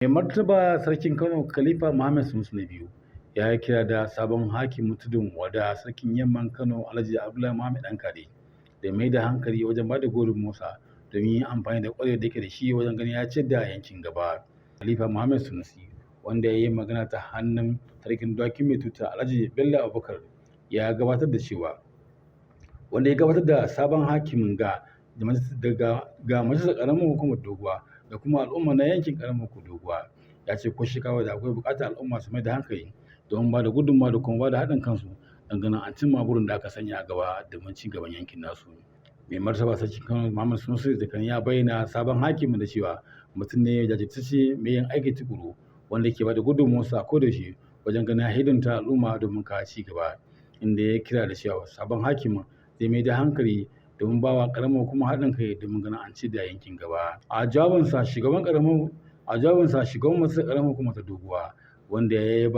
Mai martaba Sarkin Kano Khalifa Muhammad Sanusi na biyu ya yi kira da sabon hakimin tudun wada Sarkin Yamman Kano Alhaji Abdullahi Muhammad Ɗankare da mai da hankali wajen ba da gudunmawarsa domin yin amfani da ƙwarewar da yake da shi wajen ganin ya ciyar da yankin gaba. Khalifa Muhammad Sanusi, wanda ya yi magana ta hannun Sarkin Dawakin Mai Tuta Alhaji Bello Abubakar, ya gabatar da sabon hakimin ga majalisar ƙaramar hukumar Doguwa da kuma al'umma na yankin ƙaramar hukumar Doguwa. Ya ce ko shekara da akwai buƙatar al'umma su mai da hankali don ba da gudunmawa da kuma ba da haɗin kansu don ganin an cimma burin da aka sanya a gaba domin ci gaban yankin nasu. Mai martaba Sarkin Kano Muhammad Sanusi da kan ya bayyana sabon hakimin da cewa mutum ne jajirtacce mai yin aiki tukuru wanda ke ba da gudunmawarsa ko da shi wajen ganin ya hidimta al'umma domin kawo ci gaba, inda ya kira da cewa sabon hakimin zai mai da hankali domin ba wa ƙaramar hukumar haɗin kai domin ganin an ci da yankin gaba. A jawabinsa shugaban majalisar ƙaramar hukumar ta Doguwa, wanda ya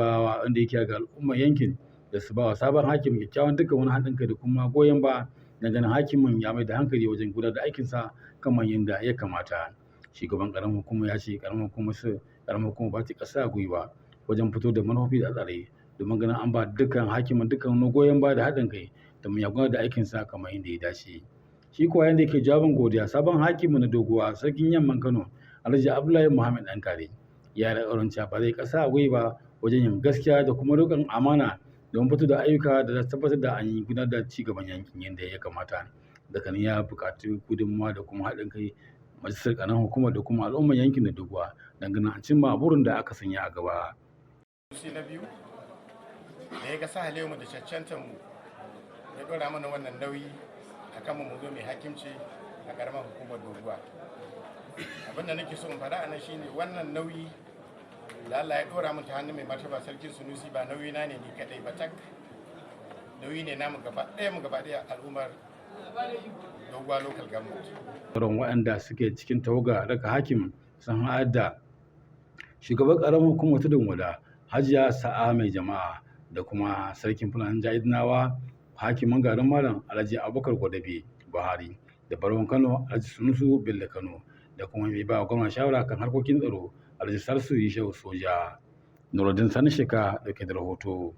kira ga al'ummar yankin da su ba wa sabon hakimin kyakkyawan dukkan wani haɗin kai da kuma goyon ba na ganin hakimin ya mai da hankali wajen gudanar da aikinsa kamar yadda ya kamata. Shugaban ƙaramar hukumar ya ce ƙaramar hukumar ba ta ƙasa a gwiwa wajen fito da manufofi da tsare domin ganin an ba dukkan hakimin dukkan wani goyon ba da haɗin kai domin ya gudanar da aikinsa kamar yadda ya dace. Shi kuwa yanda yake jawabin godiya, sabon hakimin na Doguwa Sarkin Yamman Kano Alhaji Abdullahi Muhammad Ɗankare ya da cewa ba zai ƙasa a gwiwa wajen yin gaskiya da kuma riƙon amana don fito da ayyuka da za su tabbatar da an yi gudanar da ci gaban yankin yadda ya kamata. Daga nan ya buƙaci gudunmawa da kuma haɗin kai majalisar ƙaramar hukumar da kuma al'ummar yankin da Doguwa don ganin an cimma burin da aka sanya a gaba. Na biyu da ya ga sahalewa mu da cancantar mu ya ɗora mana wannan nauyi a kan mu zo mai hakimci a ƙaramar hukumar Doguwa. Abin da nake so in faɗa a nan shine wannan nauyi da Allah ya ɗora min ta hannun mai martaba Sarkin Sanusi ba nauyi na ne ni kaɗai ba tak, nauyi ne namu gaba ɗaya al'ummar Doguwa local government. Sauran waɗanda suke cikin tawaga daga hakimin sun haɗa da shugaban ƙaramar hukumar tudun wada Hajiya Sa'a Mai Jama'a da kuma Sarkin Fulani Jahidinawa hakimin garin Malam Alhaji Abubakar Gwadabe Buhari da Barwan Kano Alhaji Sunusu Bello Kano da kuma mai ba gwamna shawara kan harkokin tsaro Alhaji Salisu Yishau Soja. Nuruddin Sani Sheka dauke da rahoto.